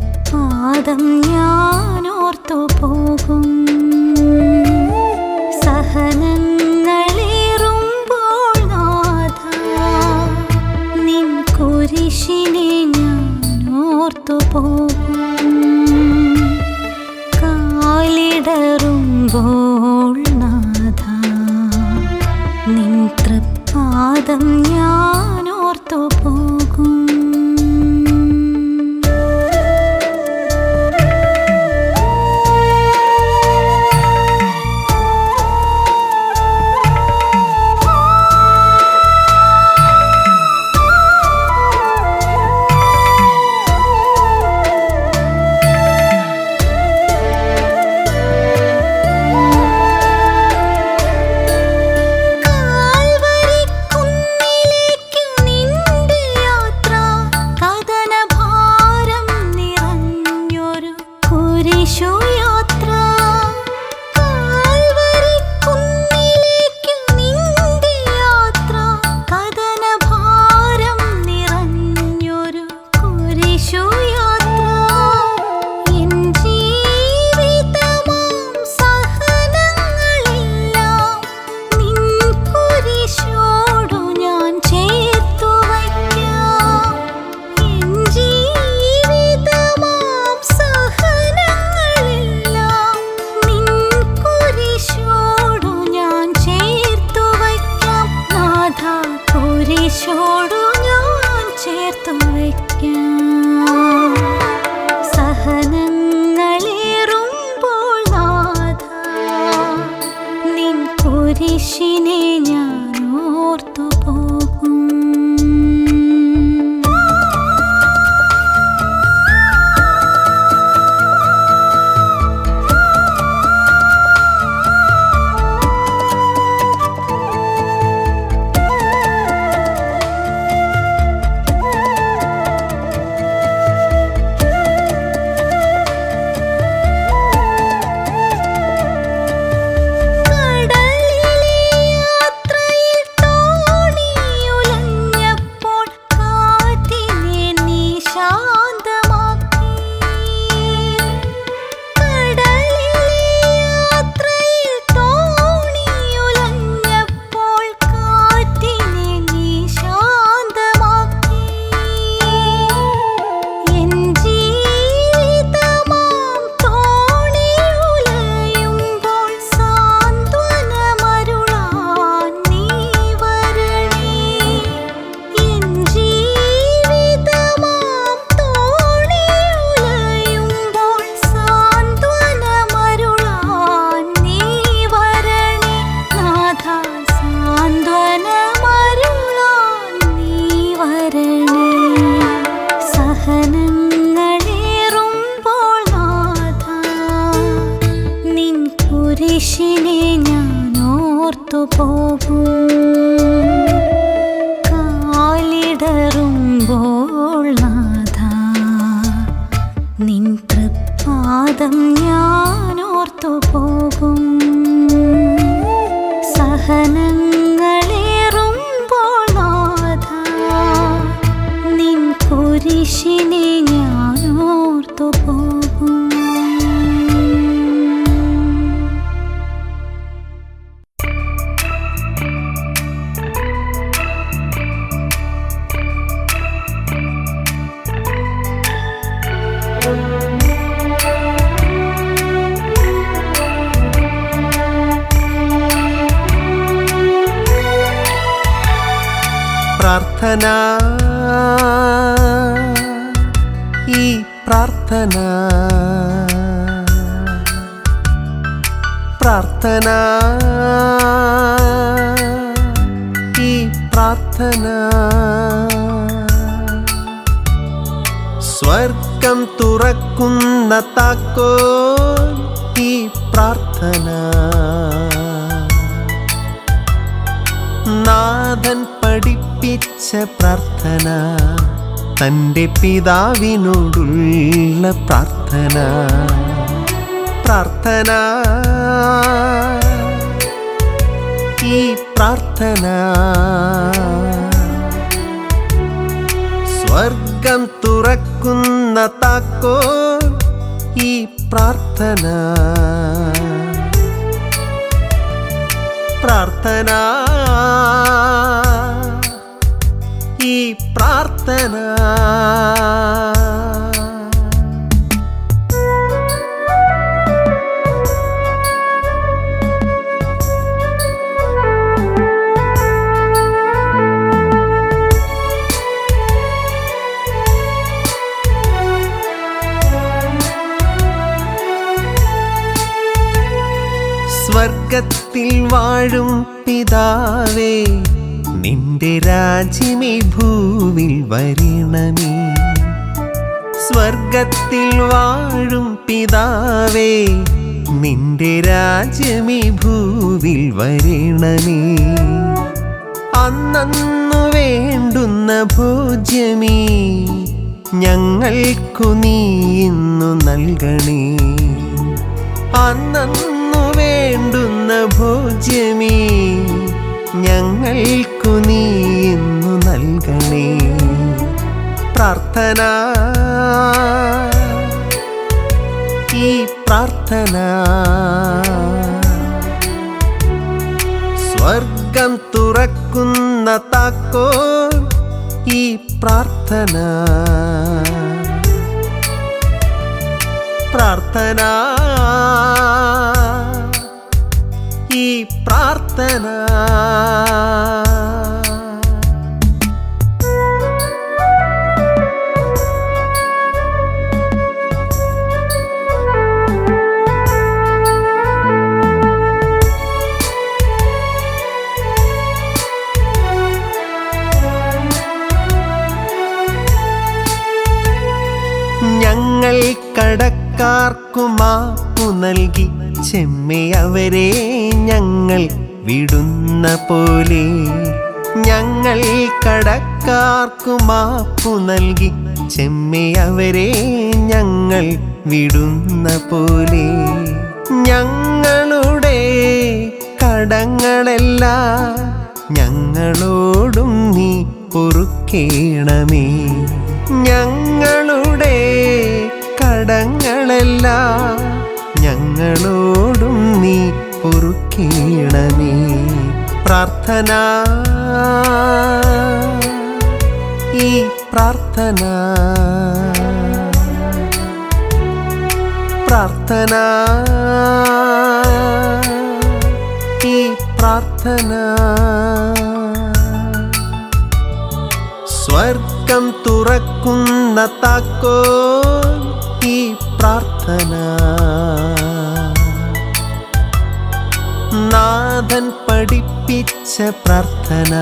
തൃപ്പാദം ഞാനോർത്തു പോകും. സഹനങ്ങളേറുമ്പോൾ നാഥാ നിൻ കുരിശിനെ ഞാനോർത്തു പോകും. കാലിടറുമ്പോൾ നാഥാ നിൻ തൃപ്പാദം ഞാനോർത്തു പോകും. സഹനങ്ങളേറുമ്പോൾ നാഥാ നിൻ കുരിശിനെ ഞാനോർത്തു പോകും. കുരിശിനെ ഞാനോർത്തു പോകും. കാലിടറുമ്പോൾ നാഥാ നിൻ തൃപ്പാദം ഞാനോർത്തു പോകും. സഹനങ്ങളേറുമ്പോൾ നാഥാ നിൻ കുരിശിനെ ഞാനോർത്തു പോകും. പ്രാർത്ഥന, ഈ പ്രാർത്ഥന, പ്രാർത്ഥന, ഈ പ്രാർത്ഥന, സ്വർഗം തുറക്കുന്ന താക്കോൽ ഈ പ്രാർത്ഥന. നാഥൻ പഠിപ്പിച്ച പ്രാർത്ഥന, തൻ്റെ പിതാവിനോടുള്ള പ്രാർത്ഥന. പ്രാർത്ഥന, ഈ പ്രാർത്ഥന, സ്വർഗം തുറക്കുന്ന താക്കോൽ ഈ പ്രാർത്ഥന. പ്രാർത്ഥന, ഈ പ്രാർത്ഥന. സ്വർഗത്തിൽ വാഴും പിതാവേ, നിന്റെ രാജ്യമേ ഭൂവിൽ വരണമേ. സ്വർഗത്തിൽ വാഴും പിതാവേ, നിന്റെ രാജ്യമേ ഭൂവിൽ വരണമേ. അന്നന്നു വേണ്ടുന്ന ഭോജ്യമേ ഞങ്ങൾക്കു നീ ഇന്നു നൽകണേ. അന്നന്നു വേണ്ടുന്ന ഭോജ്യമേ ഞങ്ങൾക്കു നീ ഇന്നു നൽകണേ. പ്രാർത്ഥന, ഈ പ്രാർത്ഥന. സ്വർഗം തുറക്കുന്ന താക്കോൽ ഈ പ്രാർത്ഥന. പ്രാർത്ഥന, ഈ പ്രാർത്ഥന. ഞങ്ങൾ കടക്കാർക്കു മാപ്പു നൽകി ചെമ്മെ അവരെ ഞങ്ങൾ വിടുന്ന പോലെ. ഞങ്ങൾ കടക്കാർക്കു മാപ്പു നൽകി ചെമ്മെ അവരെ ഞങ്ങൾ വിടുന്ന പോലെ. ഞങ്ങളുടെ കടങ്ങളെല്ലാം ഞങ്ങളോടും നീ പൊറുക്കേണമേ. ഞങ്ങളുടെ കടങ്ങളെല്ലാം ഞങ്ങളോടും നീ പൊറുക്കേണമേ. പ്രാർത്ഥന, ഈ പ്രാർത്ഥന. പ്രാർത്ഥന, ഈ പ്രാർത്ഥന. സ്വർഗം തുറക്കുന്ന താക്കോൽ ഈ പ്രാർത്ഥന. നാഥൻ പഠിപ്പിച്ച പ്രാർത്ഥന,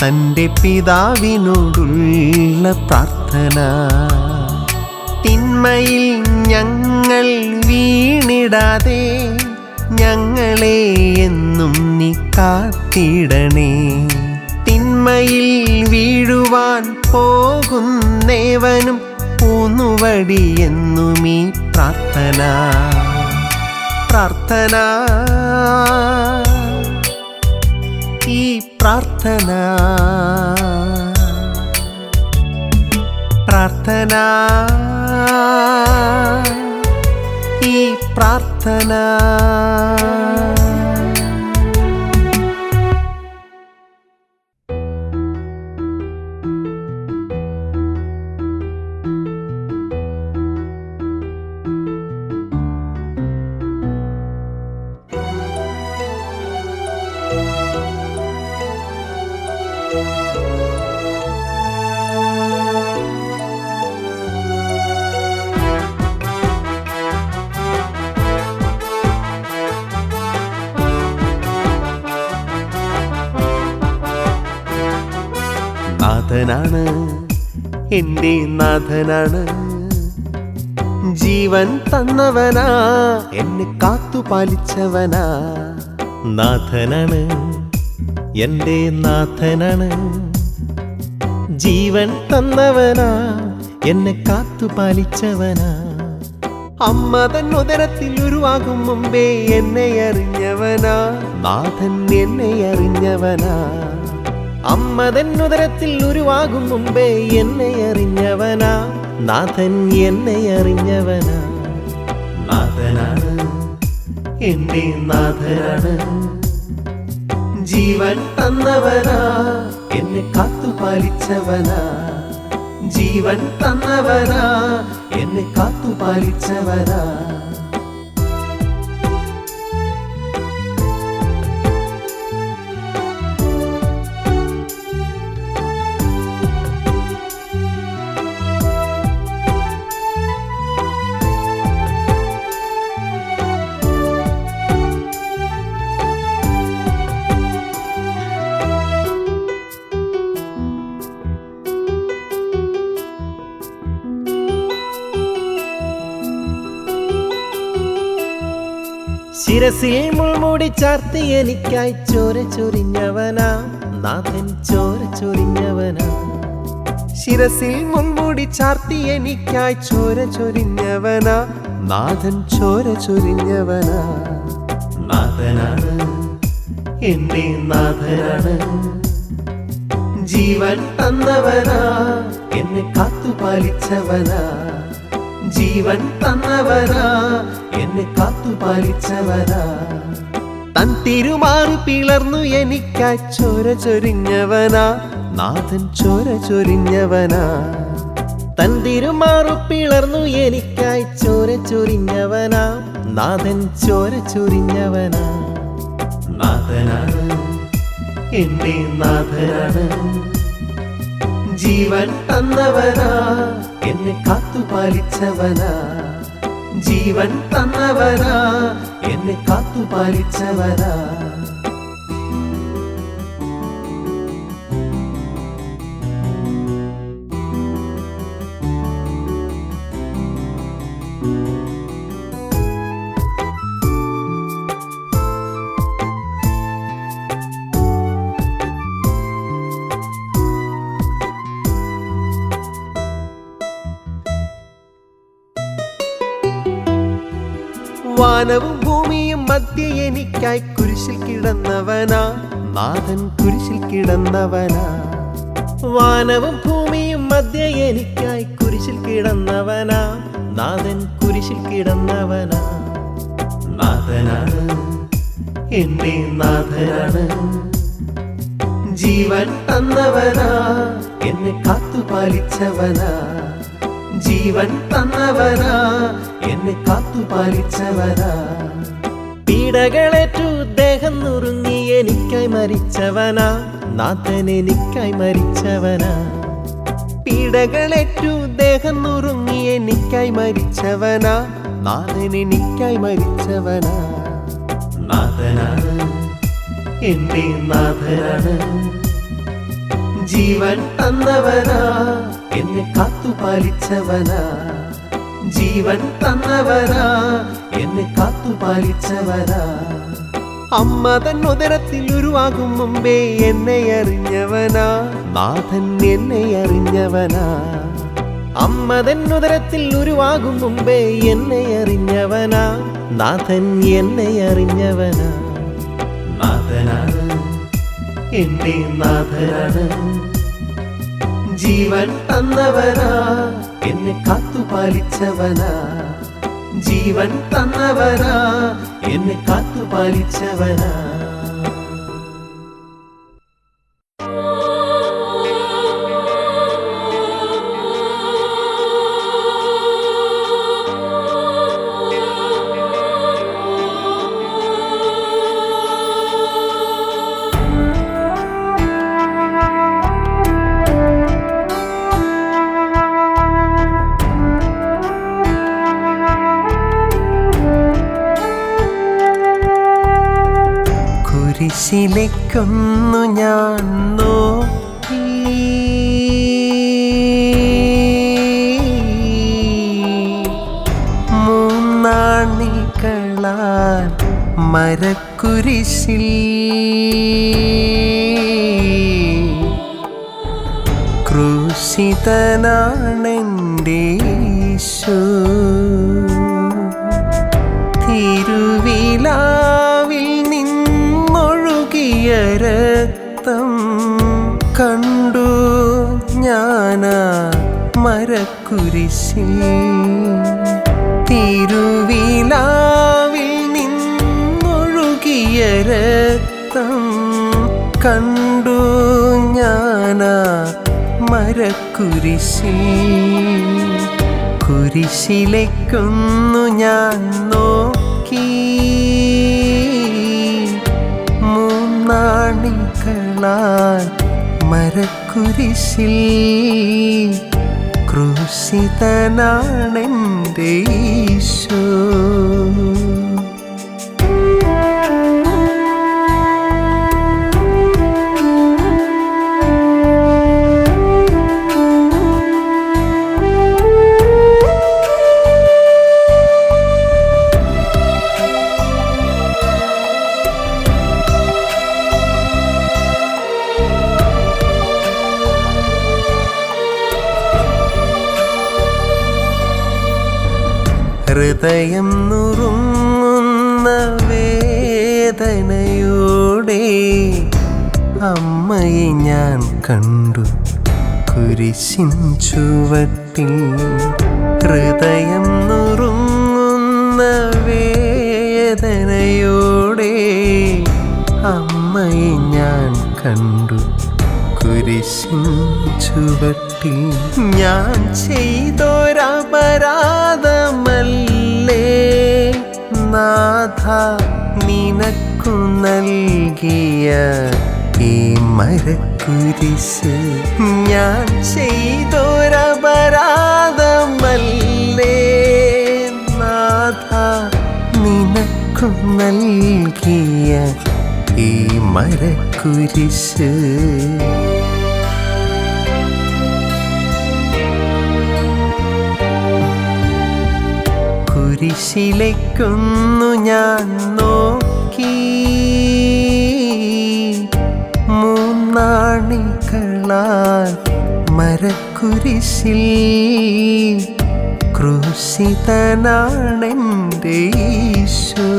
തൻ്റെ പിതാവിനോടുള്ള പ്രാർത്ഥന. തിന്മയിൽ ഞങ്ങൾ വീണിടാതെ ഞങ്ങളെ എന്നും നീ കാത്തിടണേ. തിന്മയിൽ വീഴുവാൻ പോകുന്നേവനും ഊന്നുവടിയെന്നും ഈ പ്രാർത്ഥന. പ്രാർത്ഥന, ഈ പ്രാർത്ഥന. പ്രാർത്ഥന, ഈ പ്രാർത്ഥന. നാഥനാണ്, എൻ്റെ നാഥനാണ്, ജീവൻ തന്നവനാ, എന്നെ കാത്തുപാലിച്ചവനാ. നാഥനാണ്, എൻ്റെ നാഥനാണ്, ജീവൻ തന്നവനാ, എന്നെ കാത്തുപാലിച്ചവനാ. അമ്മ തൻ ഉദരത്തിൽ ഉരുവാകും മുമ്പേ എന്നെ അറിഞ്ഞവനാ, നാഥൻ എന്നെ അറിഞ്ഞവനാ. അമ്മ തൻ ഉദരത്തിൽ ഉരുവാകും മുമ്പേ എന്നെ അറിഞ്ഞവനാ, നാഥൻ എന്നെ അറിഞ്ഞവനാ. നാഥനാണ് എന്റെ നാഥനാണ്, ജീവൻ തന്നവനാ, എന്നെ കാത്തുപാലിച്ചവനാ. ജീവൻ തന്നവനാ, എന്നെ കാത്തുപാലിച്ചവനാ. ശിരസിൽ മുൾമുടി ചാർത്തി എനിക്കായി ചോര ചൊരിഞ്ഞവനാ, നാഥൻ ചോര ചൊരിഞ്ഞവനാ. ശിരസിൽ മുൾമുടി ചാർത്തി എനിക്കായി ചോര ചൊരിഞ്ഞവനാ, നാഥൻ ചോര ചൊരിഞ്ഞവനാ. നാഥനാണ് എന്റെ നാഥനാണ്, ജീവൻ തന്നവനാ, എന്നെ കാത്തുപാലിച്ചവനാ. ജീവൻ തന്നവനാ, എന്നെ കാത്തുപാലിച്ചവനാ. തൻ തിരുമാറു പിളർന്നു എനിക്കായി ചോര ചൊരിഞ്ഞവനാ, നാഥൻ ചോര ചൊരിഞ്ഞവനാ. തൻ തിരുമാറു പിളർന്നു എനിക്കായി ചോര ചൊരിഞ്ഞവനാ, നാഥൻ ചോര ചൊരിഞ്ഞവനാ. നാഥനാണ് എന്റെ നാഥനാണ്, ജീവൻ തന്നവനാ, എന്നെ കാത്തുപാലിച്ചവനാ. ജീവൻ തന്നവനാ, എന്നെ കാത്തുപാലിച്ചവനാ. വാനവും ഭൂമിയും മധ്യ എനിക്കായി കുരിശിൽ കിടന്നവനാ, നാഥൻ കുരിശിൽ കിടന്നവനാ. വാനവും ഭൂമിയും മധ്യ എനിക്കായി കുരിശിൽ കിടന്നവനാ, നാഥൻ കുരിശിൽ കിടന്നവനാ. നാഥനാണ് എന്റെ നാഥനാണ്, ജീവൻ തന്നവനാ, എന്നെ കാത്തുപാലിച്ചവനാ. ജീവൻ തന്നവനാ, എന്നെ കാത്തുപാലിച്ചവനാ. പീഡകളേറ്റു ദേഹം നുറുങ്ങി എനിക്കായി മരിച്ചവനാ, നാഥൻ എനിക്കായി മരിച്ചവനാ. പീഡകളേറ്റു ദേഹം നുറുങ്ങി എനിക്കായി മരിച്ചവനാ, നാഥൻ എനിക്കായി മരിച്ചവനാ. നാഥനാണ് എന്റെ നാഥനാണ്, ജീവൻ തന്നവനാ, എന്നെ കാത്തുപാലിച്ചവനാ. ജീവൻ തന്നവനാ, എന്നെ കാത്തുപാലിച്ചവനാ. അമ്മ തൻ ഉദരത്തിൽ ഉരുവാകും മുമ്പേ എന്നെ അറിഞ്ഞവനാ, നാഥൻ എന്നെ അറിഞ്ഞവനാ. അമ്മ തൻ ഉദരത്തിൽ ഉരുവാകും മുമ്പേ എന്നെ അറിഞ്ഞവനാ, നാഥൻ എന്നെ അറിഞ്ഞവനാ. നാഥനാണ് എന്റെ നാഥനാണ്, ജീവൻ തന്നവനാ, എന്നെ കാത്തുപാലിച്ചവനാ. ജീവൻ തന്നവനാ, എന്നെ കാത്തുപാലിച്ചവനാ. കുരിശിലേക്കൊന്നു ഞാൻ നോക്കി, മൂന്നാണികളാൽ മരക്കുരിശിൽ ക്രൂശിതനാണെൻ്റെ യേശു. തിരുവിലാവിൽ നിന്നൊഴുകിയ രക്തം കണ്ടു ഞാനാ മരക്കുരിശിൽ. മരക്കുരിശിൽ തിരുവിലാവിൽ നിന്നൊഴുകിയ രക്തം കണ്ടു ഞാനാ മരക്കുരിശിൽ. കുരിശിലേക്കൊന്നു ഞാൻ നോക്കി, മൂന്നാണികളാൽ മരക്കുരിശിൽ ക്രൂശിതനാണെൻ്റെ ഈശോ. ഹൃദയം നുറുങ്ങുന്ന വേദനയോടെ അമ്മയെ ഞാൻ കണ്ടു കുരിശിൻ ചുവട്ടിൽ. ഹൃദയം നുറുങ്ങുന്ന വേദനയോടെ അമ്മയെ ഞാൻ കണ്ടു കുരിശിൻ ചുവട്ടിൽ. ഞാൻ ചെയ്തൊരപരാധമല്ലേ നാഥ നിനക്കു നൽകിയ ഈ മരക്കുരിശ്. ഞാൻ ചെയ്തൊരപരാധമല്ലേ നാഥ നിനക്കു നൽകിയ ഈ മരക്കുരിശ്. കുരിശിലേക്കൊന്നു ഞാൻ നോക്കി, മൂന്നാണികളാൽ മരക്കുരിശിൽ ക്രൂശിതനാണെൻ്റെ ഈശോ.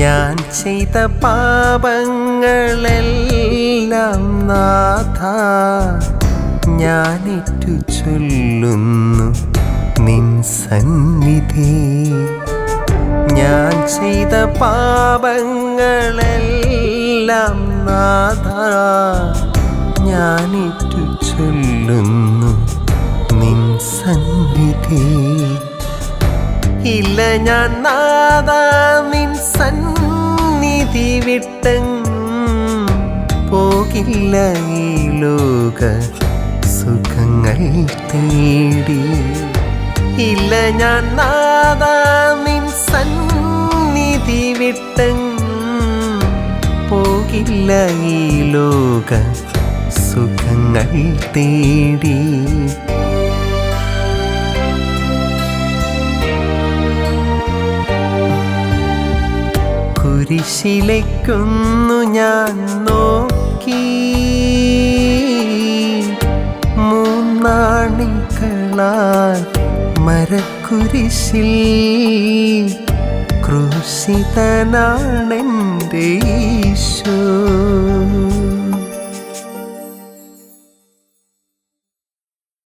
ഞാൻ ചെയ്ത പാപങ്ങളെല്ലാം നാഥ ഞാനേറ്റു ചൊല്ലുന്നു നിൻ സന്നിധി. ഞാൻ ചെയ്ത പാപങ്ങളെല്ലാം നാഥ ഞാനേറ്റു ചൊല്ലുന്നു നിൻ സന്നിധി. ഇല്ല ഞാൻ നാഥാ നിൻ സന്നിധി വിട്ടെങ്ങും പോകില്ല ഈ ലോക സുഖങ്ങൾ തേടി. ഇല്ല ഞാൻ നാഥാ നിൻ സന്നിധി വിട്ടെങ്ങും പോകില്ല ഈ ലോക സുഖങ്ങൾ തേടി. കുരിശിലേക്കൊന്നു ഞാൻ നോക്കി, മൂന്നാണികളാൽ മരക്കുരിശിൽ ക്രൂശിതനാണെൻ്റെ ഈശോ.